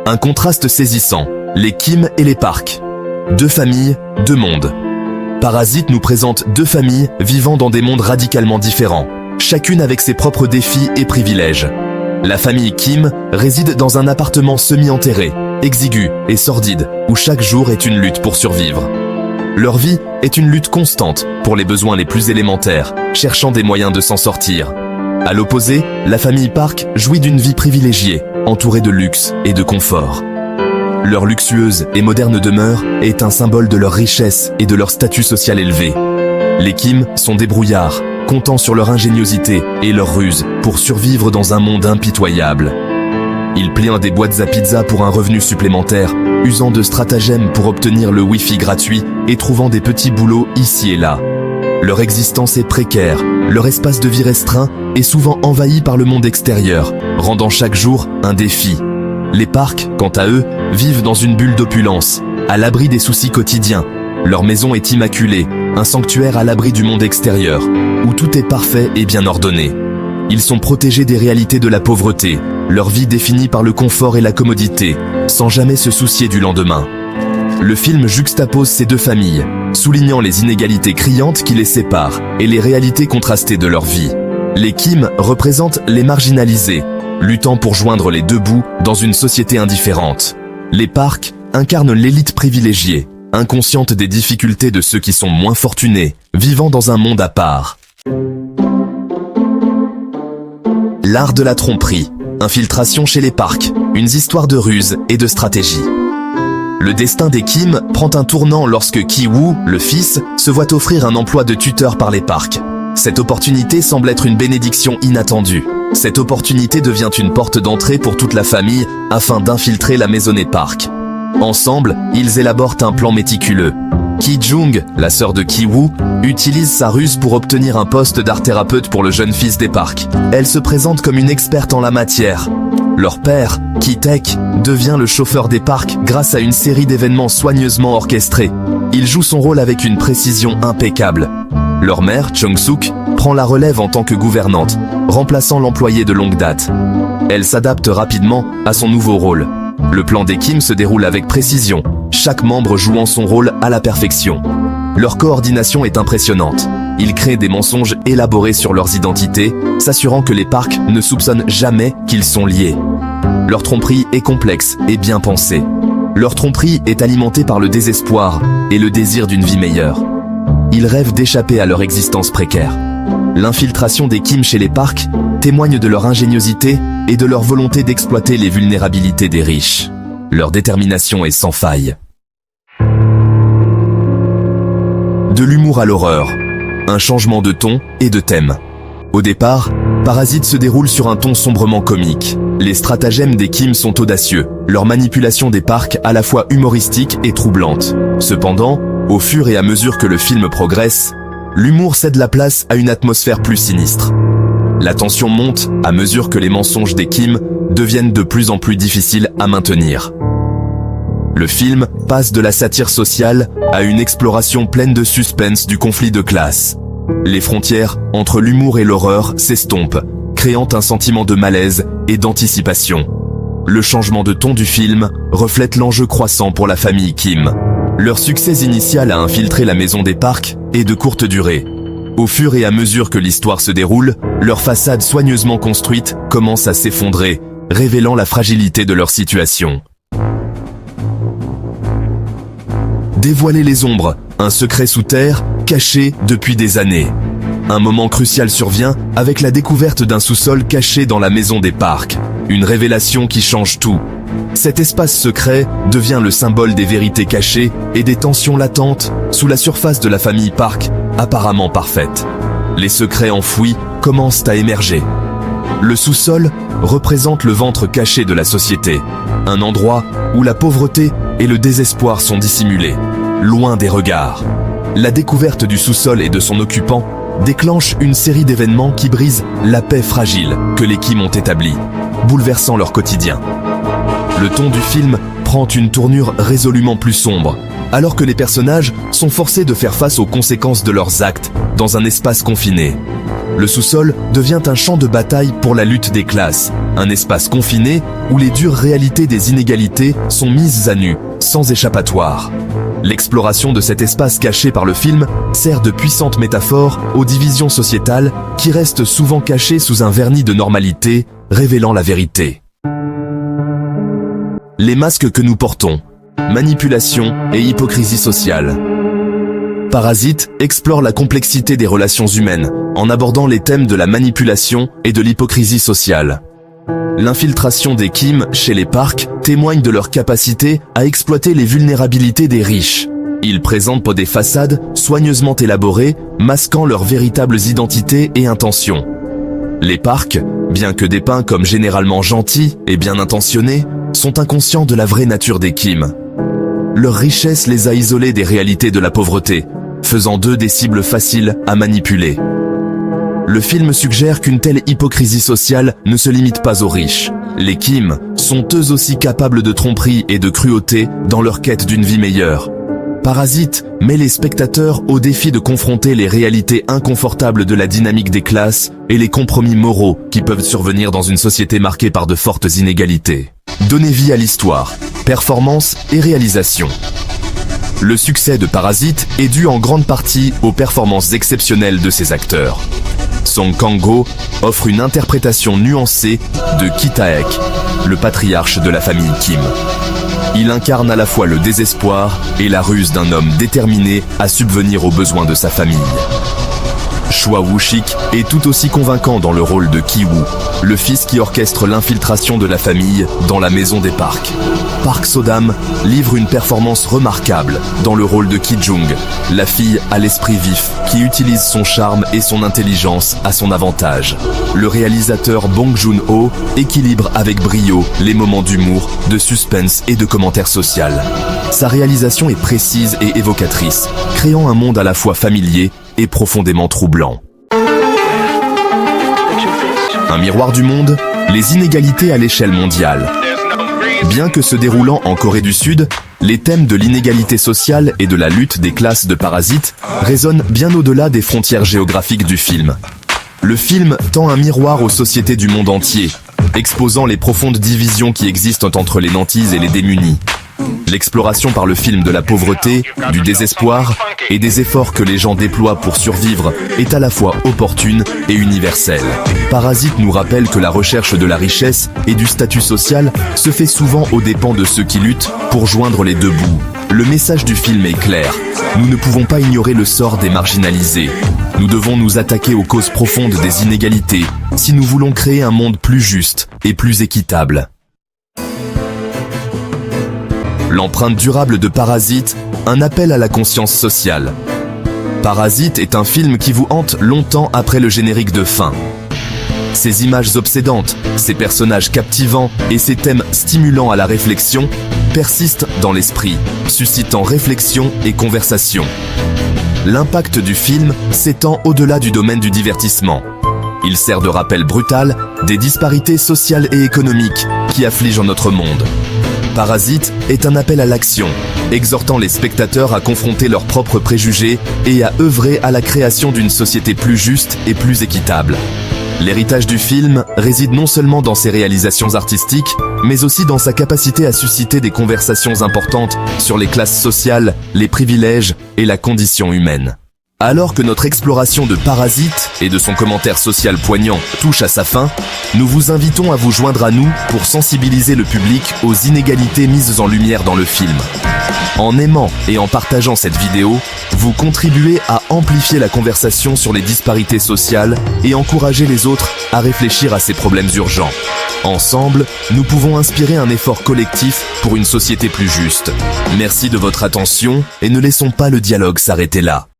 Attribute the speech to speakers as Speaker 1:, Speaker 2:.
Speaker 1: Un contraste saisissant, les Kim et les Park. Deux familles, deux mondes. Parasite nous présente deux familles vivant dans des mondes radicalement différents, chacune avec ses propres défis et privilèges. La famille Kim réside dans un appartement semi-enterré, exigu et sordide, où chaque jour est une lutte pour survivre. Leur vie est une lutte constante pour les besoins les plus élémentaires, cherchant des moyens de s'en sortir. À l'opposé, la famille Park jouit d'une vie privilégiée, entourée de luxe et de confort. Leur luxueuse et moderne demeure est un symbole de leur richesse et de leur statut social élevé. Les Kim sont débrouillards, comptant sur leur ingéniosité et leur ruse pour survivre dans un monde impitoyable. Ils plient des boîtes à pizza pour un revenu supplémentaire, usant de stratagèmes pour obtenir le Wi-Fi gratuit et trouvant des petits boulots ici et là. Leur existence est précaire, leur espace de vie restreint est souvent envahi par le monde extérieur, rendant chaque jour un défi. Les Park, quant à eux, vivent dans une bulle d'opulence, à l'abri des soucis quotidiens. Leur maison est immaculée, un sanctuaire à l'abri du monde extérieur, où tout est parfait et bien ordonné. Ils sont protégés des réalités de la pauvreté, leur vie définie par le confort et la commodité, sans jamais se soucier du lendemain. Le film juxtapose ces deux familles, soulignant les inégalités criantes qui les séparent et les réalités contrastées de leur vie. Les Kim représentent les marginalisés, luttant pour joindre les deux bouts dans une société indifférente. Les Park incarnent l'élite privilégiée, inconsciente des difficultés de ceux qui sont moins fortunés, vivant dans un monde à part. L'art de la tromperie, infiltration chez les Park, une histoire de ruse et de stratégie. Le destin des Kim prend un tournant lorsque Ki-woo, le fils, se voit offrir un emploi de tuteur par les Park. Cette opportunité semble être une bénédiction inattendue. Cette opportunité devient une porte d'entrée pour toute la famille afin d'infiltrer la maisonnée Park. Ensemble, ils élaborent un plan méticuleux. Ki-jung, la sœur de Ki-woo, utilise sa ruse pour obtenir un poste d'art thérapeute pour le jeune fils des Park. Elle se présente comme une experte en la matière. Leur père, Ki-taek, devient le chauffeur des Park grâce à une série d'événements soigneusement orchestrés. Il joue son rôle avec une précision impeccable. Leur mère, Chung-suk, prend la relève en tant que gouvernante, remplaçant l'employé de longue date. Elle s'adapte rapidement à son nouveau rôle. Le plan des Kim se déroule avec précision, chaque membre jouant son rôle à la perfection. Leur coordination est impressionnante. Ils créent des mensonges élaborés sur leurs identités, s'assurant que les Park ne soupçonnent jamais qu'ils sont liés. Leur tromperie est complexe et bien pensée. Leur tromperie est alimentée par le désespoir et le désir d'une vie meilleure. Ils rêvent d'échapper à leur existence précaire. L'infiltration des Kim chez les Park témoigne de leur ingéniosité et de leur volonté d'exploiter les vulnérabilités des riches. Leur détermination est sans faille. De l'humour à l'horreur, un changement de ton et de thème. Au départ, Parasite se déroule sur un ton sombrement comique. Les stratagèmes des Kim sont audacieux, leur manipulation des Park à la fois humoristique et troublante. Cependant, au fur et à mesure que le film progresse, l'humour cède la place à une atmosphère plus sinistre. La tension monte à mesure que les mensonges des Kim deviennent de plus en plus difficiles à maintenir. Le film passe de la satire sociale à une exploration pleine de suspense du conflit de classe. Les frontières entre l'humour et l'horreur s'estompent, créant un sentiment de malaise et d'anticipation. Le changement de ton du film reflète l'enjeu croissant pour la famille Kim. Leur succès initial à infiltrer la maison des Park est de courte durée. Au fur et à mesure que l'histoire se déroule, leur façade soigneusement construite commence à s'effondrer, révélant la fragilité de leur situation. Dévoiler les ombres, un secret sous terre, caché depuis des années. Un moment crucial survient avec la découverte d'un sous-sol caché dans la maison des Park. Une révélation qui change tout. Cet espace secret devient le symbole des vérités cachées et des tensions latentes sous la surface de la famille Park, apparemment parfaite. Les secrets enfouis commencent à émerger. Le sous-sol représente le ventre caché de la société, un endroit où la pauvreté et le désespoir sont dissimulés, loin des regards. La découverte du sous-sol et de son occupant déclenche une série d'événements qui brisent la paix fragile que les Kim ont établie, bouleversant leur quotidien. Le ton du film prend une tournure résolument plus sombre, alors que les personnages sont forcés de faire face aux conséquences de leurs actes dans un espace confiné. Le sous-sol devient un champ de bataille pour la lutte des classes, un espace confiné où les dures réalités des inégalités sont mises à nu, sans échappatoire. L'exploration de cet espace caché par le film sert de puissante métaphore aux divisions sociétales qui restent souvent cachées sous un vernis de normalité, révélant la vérité. Les masques que nous portons, manipulation et hypocrisie sociale. Parasite explore la complexité des relations humaines en abordant les thèmes de la manipulation et de l'hypocrisie sociale. L'infiltration des Kim chez les Park témoigne de leur capacité à exploiter les vulnérabilités des riches. Ils présentent des façades soigneusement élaborées, masquant leurs véritables identités et intentions. Les Park, bien que dépeints comme généralement gentils et bien intentionnés, sont inconscients de la vraie nature des Kim. Leur richesse les a isolés des réalités de la pauvreté, faisant d'eux des cibles faciles à manipuler. Le film suggère qu'une telle hypocrisie sociale ne se limite pas aux riches. Les Kim sont eux aussi capables de tromperie et de cruauté dans leur quête d'une vie meilleure. Parasite met les spectateurs au défi de confronter les réalités inconfortables de la dynamique des classes et les compromis moraux qui peuvent survenir dans une société marquée par de fortes inégalités. Donner vie à l'histoire, performance et réalisation. Le succès de Parasite est dû en grande partie aux performances exceptionnelles de ses acteurs. Song Kang-ho offre une interprétation nuancée de Ki Taek, le patriarche de la famille Kim. Il incarne à la fois le désespoir et la ruse d'un homme déterminé à subvenir aux besoins de sa famille. Choi Woo-shik est tout aussi convaincant dans le rôle de Ki-woo, le fils qui orchestre l'infiltration de la famille dans la maison des Park. Park So-dam livre une performance remarquable dans le rôle de Ki-jung, la fille à l'esprit vif qui utilise son charme et son intelligence à son avantage. Le réalisateur Bong Joon-ho équilibre avec brio les moments d'humour, de suspense et de commentaire social. Sa réalisation est précise et évocatrice, créant un monde à la fois familier et profondément troublant. Un miroir du monde, les inégalités à l'échelle mondiale. Bien que se déroulant en Corée du Sud, les thèmes de l'inégalité sociale et de la lutte des classes de Parasite résonnent bien au-delà des frontières géographiques du film. Le film tend un miroir aux sociétés du monde entier, exposant les profondes divisions qui existent entre les nantis et les démunis. L'exploration par le film de la pauvreté, du désespoir et des efforts que les gens déploient pour survivre est à la fois opportune et universelle. Parasite nous rappelle que la recherche de la richesse et du statut social se fait souvent aux dépens de ceux qui luttent pour joindre les deux bouts. Le message du film est clair. Nous ne pouvons pas ignorer le sort des marginalisés. Nous devons nous attaquer aux causes profondes des inégalités si nous voulons créer un monde plus juste et plus équitable. L'empreinte durable de Parasite, un appel à la conscience sociale. Parasite est un film qui vous hante longtemps après le générique de fin. Ses images obsédantes, ses personnages captivants et ses thèmes stimulants à la réflexion persistent dans l'esprit, suscitant réflexion et conversation. L'impact du film s'étend au-delà du domaine du divertissement. Il sert de rappel brutal des disparités sociales et économiques qui affligent notre monde. Parasite est un appel à l'action, exhortant les spectateurs à confronter leurs propres préjugés et à œuvrer à la création d'une société plus juste et plus équitable. L'héritage du film réside non seulement dans ses réalisations artistiques, mais aussi dans sa capacité à susciter des conversations importantes sur les classes sociales, les privilèges et la condition humaine. Alors que notre exploration de Parasite et de son commentaire social poignant touche à sa fin, nous vous invitons à vous joindre à nous pour sensibiliser le public aux inégalités mises en lumière dans le film. En aimant et en partageant cette vidéo, vous contribuez à amplifier la conversation sur les disparités sociales et encourager les autres à réfléchir à ces problèmes urgents. Ensemble, nous pouvons inspirer un effort collectif pour une société plus juste. Merci de votre attention et ne laissons pas le dialogue s'arrêter là.